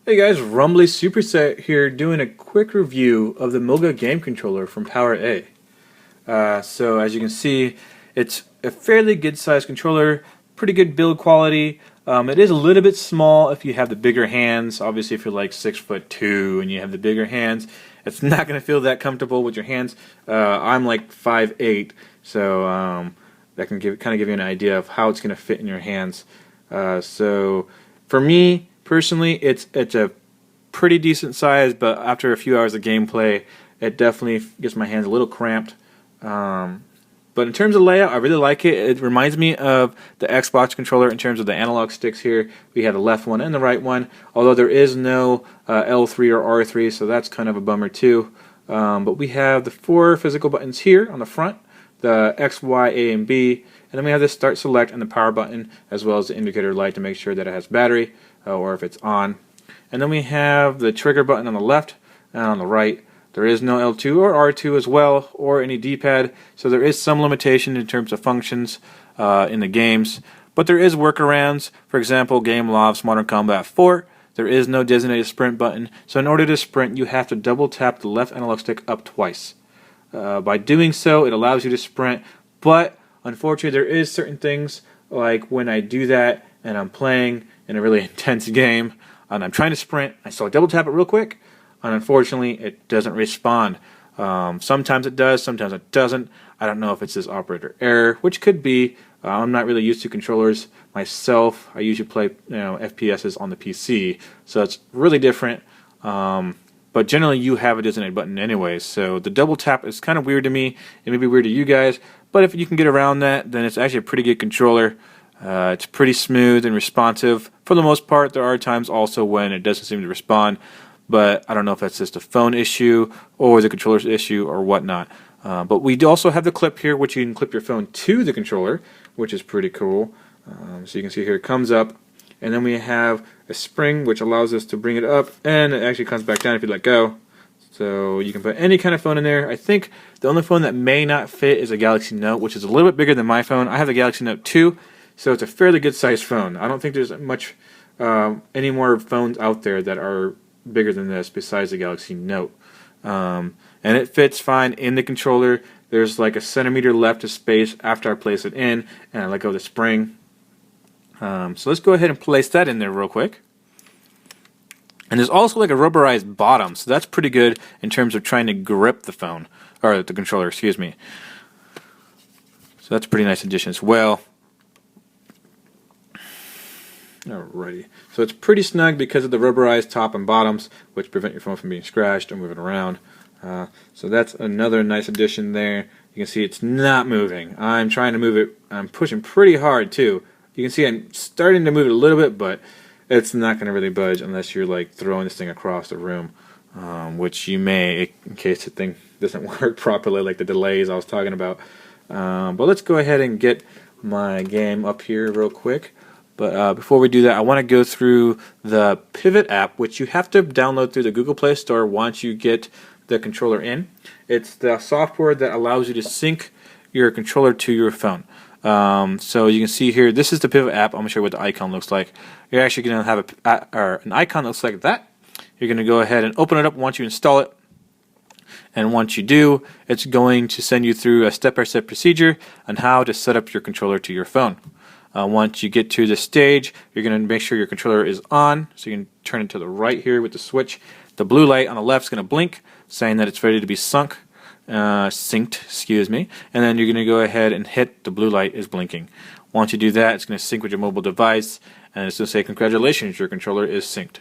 Hey guys, Rumbly Superset here doing a quick review of the Moga game controller from powerA. So as you can see, it's a fairly good sized controller, pretty good build quality. It is a little bit small if you have the bigger hands. Obviously if you're like 6'2" and you have the bigger hands, it's not going to feel that comfortable with your hands. I'm like 5'8", so that can kind of give you an idea of how it's going to fit in your hands. So for me, personally, it's a pretty decent size, but after a few hours of gameplay, it definitely gets my hands a little cramped. But in terms of layout, I really like it. It reminds me of the Xbox controller in terms of the analog sticks here. We have the left one and the right one, although there is no L3 or R3, so that's kind of a bummer too. But we have the 4 physical buttons here on the front, the X, Y, A, and B, and then we have the start select and the power button, as well as the indicator light to make sure that it has battery or if it's on. And then we have the trigger button on the left and on the right. There is no L2 or R2 as well, or any D-pad, so there is some limitation in terms of functions in the games. But there is workarounds. For example, Game Loft's Modern Combat 4, there is no designated sprint button, so in order to sprint you have to double tap the left analog stick up twice. By doing so, it allows you to sprint, but unfortunately there is certain things, like when I do that and I'm playing in a really intense game and I'm trying to sprint, so I double tap it real quick, and unfortunately it doesn't respond. Sometimes it does, sometimes it doesn't. I don't know if it's this operator error, which could be. I'm not really used to controllers myself. I usually play FPSs on the PC, so it's really different. But generally you have a designated button anyways, so the double tap is kind of weird to me. It may be weird to you guys, but if you can get around that, then it's actually a pretty good controller. It's pretty smooth and responsive for the most part. There are times also when it doesn't seem to respond, but I don't know if that's just a phone issue or the controller's issue or whatnot. But we do also have the clip here, which you can clip your phone to the controller, which is pretty cool. So you can see here it comes up, and then we have a spring which allows us to bring it up, and it actually comes back down if you let go. So you can put any kind of phone in there. I think the only phone that may not fit is a Galaxy Note, which is a little bit bigger than my phone. I have the Galaxy Note 2, so it's a fairly good sized phone. I don't think there's much any more phones out there that are bigger than this besides the Galaxy Note. And it fits fine in the controller. There's like a centimeter left of space after I place it in and I let go of the spring. So let's go ahead and place that in there real quick. And there's also like a rubberized bottom, so that's pretty good in terms of trying to grip the phone, or the controller, excuse me. So that's a pretty nice addition as well. Alrighty, so it's pretty snug because of the rubberized top and bottoms, which prevent your phone from being scratched or moving around. So that's another nice addition there. You can see it's not moving. I'm trying to move it. I'm pushing pretty hard too. You can see I'm starting to move it a little bit, but it's not going to really budge unless you're like throwing this thing across the room, which you may, in case the thing doesn't work properly, like the delays I was talking about. But let's go ahead and get my game up here real quick. But before we do that, I want to go through the Pivot app, which you have to download through the Google Play Store once you get the controller in. It's the software that allows you to sync your controller to your phone. So you can see here, this is the Pivot app. I'm going to show you what the icon looks like. You're actually going to have an icon that looks like that. You're going to go ahead and open it up once you install it. And once you do, it's going to send you through a step-by-step procedure on how to set up your controller to your phone. Once you get to this stage, you're going to make sure your controller is on, so you can turn it to the right here with the switch. The blue light on the left is going to blink, saying that it's ready to be synced, excuse me, and then you're going to go ahead and hit the blue light is blinking. Once you do that, it's going to sync with your mobile device, and it's going to say, congratulations, your controller is synced.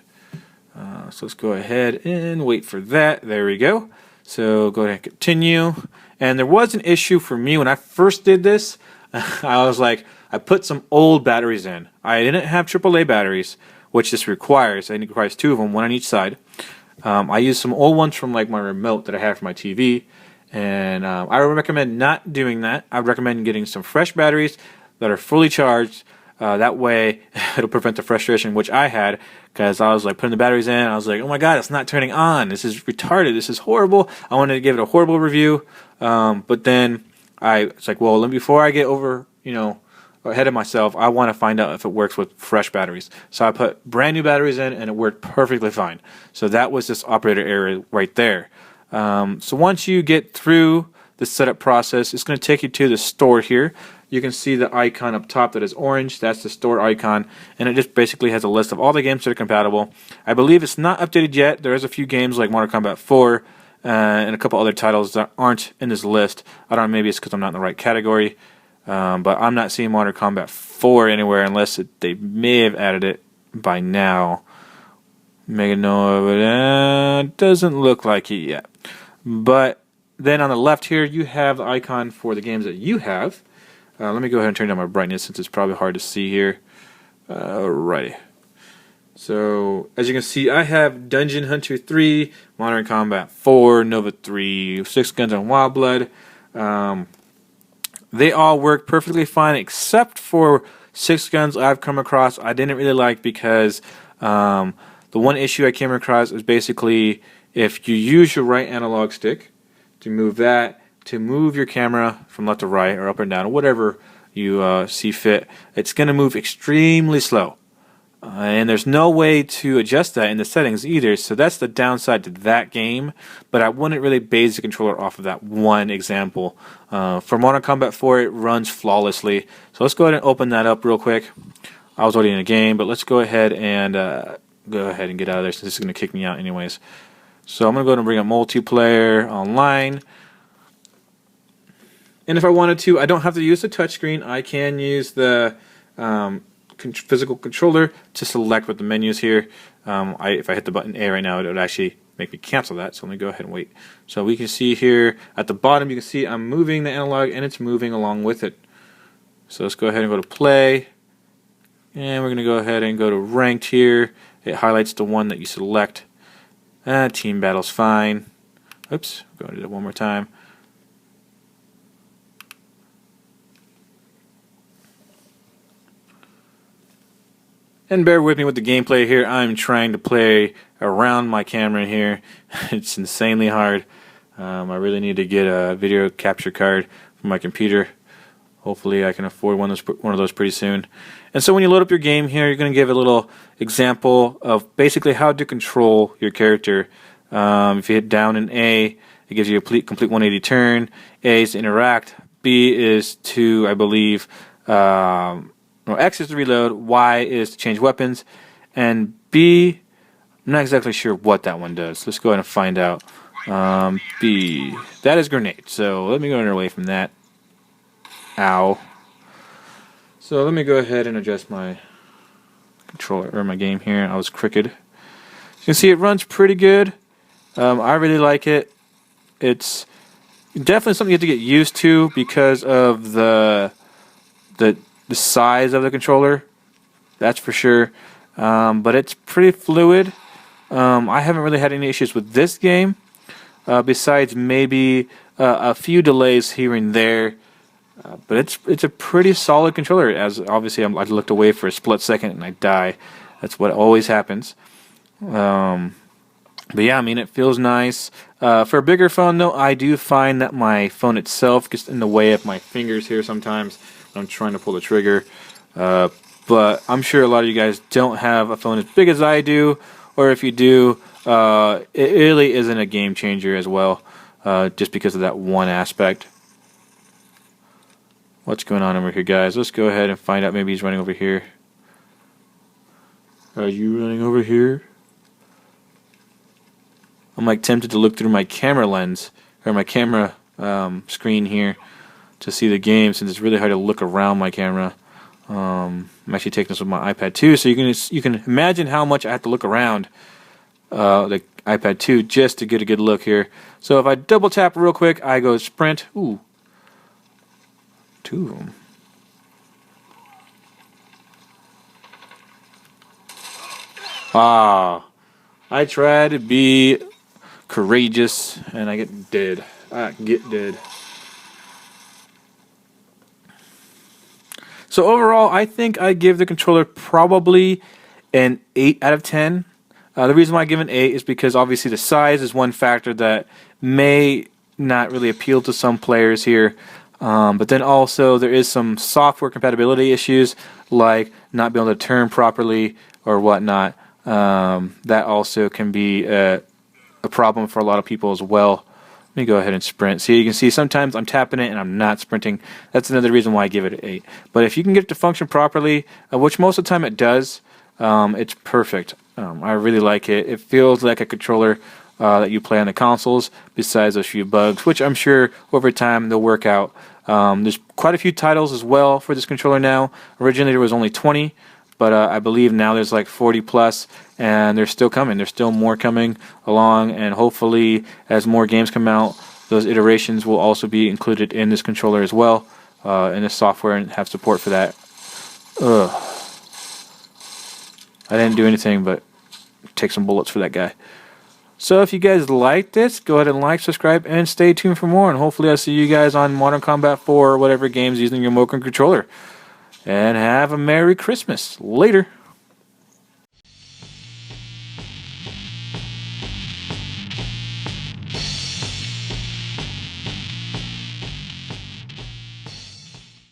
So let's go ahead and wait for that. There we go. So go ahead and continue. And there was an issue for me when I first did this. I was like, I put some old batteries in. I didn't have AAA batteries, which this requires. It requires 2 of them, one on each side. I used some old ones from like my remote that I have for my TV, and I would recommend not doing that. I would recommend getting some fresh batteries that are fully charged. That way, it'll prevent the frustration which I had, because I was like putting the batteries in. I was like, oh my god, it's not turning on. This is retarded. This is horrible. I wanted to give it a horrible review, but then it's like, well, before I get over, ahead of myself. I want to find out if it works with fresh batteries. So I put brand new batteries in, and it worked perfectly fine. So that was this operator error right there. So once you get through the setup process, it's going to take you to the store here. You can see the icon up top that is orange. That's the store icon, and it just basically has a list of all the games that are compatible. I believe it's not updated yet. There is a few games like Mortal Kombat 4 and a couple other titles that aren't in this list. I don't know, maybe it's because I'm not in the right category, but I'm not seeing Mortal Kombat 4 anywhere unless they may have added it by now. Mega Nova, doesn't look like it yet. But then on the left here, you have the icon for the games that you have. Let me go ahead and turn down my brightness since it's probably hard to see here. Alrighty. So, as you can see, I have Dungeon Hunter 3, Modern Combat 4, Nova 3, Six Guns and Wild Blood. They all work perfectly fine except for Six Guns I've come across I didn't really like because the one issue I came across is basically if you use your right analog stick to move your camera from left to right or up and down or whatever you see fit, it's going to move extremely slow. And there's no way to adjust that in the settings either, so that's the downside to that game, but I wouldn't really base the controller off of that one example. For Mortal Kombat 4, it runs flawlessly, so let's go ahead and open that up real quick. I was already in a game, but let's go ahead and get out of there since this is going to kick me out anyways. So I'm going to go ahead and bring up multiplayer online. And if I wanted to, I don't have to use the touchscreen. I can use the physical controller to select what the menus here. If I hit the button A right now, it would actually make me cancel that. So let me go ahead and wait. So we can see here at the bottom, you can see I'm moving the analog and it's moving along with it. So let's go ahead and go to play. And we're going to go ahead and go to ranked here. It highlights the one that you select. Team battle's fine. Oops, go to it one more time. And bear with me with the gameplay here. I'm trying to play around my camera here. It's insanely hard. I really need to get a video capture card for my computer. Hopefully I can afford one of those pretty soon. And so when you load up your game here, you're going to give a little example of basically how to control your character. If you hit down in A, it gives you a complete 180 turn. A is to interact. B is to, I believe, X is to reload. Y is to change weapons. And B, I'm not exactly sure what that one does. Let's go ahead and find out. B, that is grenade. So let me go away from that. Ow. So let me go ahead and adjust my controller or my game here. I was crooked. You can see it runs pretty good. I really like it. It's definitely something you have to get used to because of the size of the controller. That's for sure. But it's pretty fluid. I haven't really had any issues with this game, besides maybe a few delays here and there. But it's a pretty solid controller. As obviously I looked away for a split second and I die. That's what always happens. But yeah, I mean, it feels nice. For a bigger phone, though, I do find that my phone itself gets in the way of my fingers here sometimes when I'm trying to pull the trigger. But I'm sure a lot of you guys don't have a phone as big as I do, or if you do, it really isn't a game changer as well, just because of that one aspect. What's going on over here, guys? Let's go ahead and find out. Maybe he's running over here. Are you running over here? I'm like tempted to look through my camera lens or my camera screen here to see the game, since it's really hard to look around my camera. I'm actually taking this with my iPad 2, so you can imagine how much I have to look around the iPad 2 just to get a good look here. So if I double tap real quick, I go sprint. Ooh, 2 of them. I try to be courageous and I get dead. So overall, I think I give the controller probably an 8 out of 10. The reason why I give an 8 is because obviously the size is one factor that may not really appeal to some players here. But then also there is some software compatibility issues, like not being able to turn properly or whatnot. That also can be a problem for a lot of people as well. Let me go ahead and sprint. So you can see sometimes I'm tapping it and I'm not sprinting. That's another reason why I give it an 8. But if you can get it to function properly, which most of the time it does, it's perfect. I really like it. It feels like a controller that you play on the consoles, besides a few bugs, which I'm sure over time they'll work out. There's quite a few titles as well for this controller now. Originally there was only 20, but I believe now there's like 40 plus, and they're still coming. There's still more coming along, and hopefully as more games come out, those iterations will also be included in this controller as well, in this software, and have support for that. Ugh. I didn't do anything but take some bullets for that guy. So if you guys like this, go ahead and like, subscribe, and stay tuned for more. And hopefully I'll see you guys on Modern Combat 4 or whatever games using your Moga controller. And have a Merry Christmas. Later.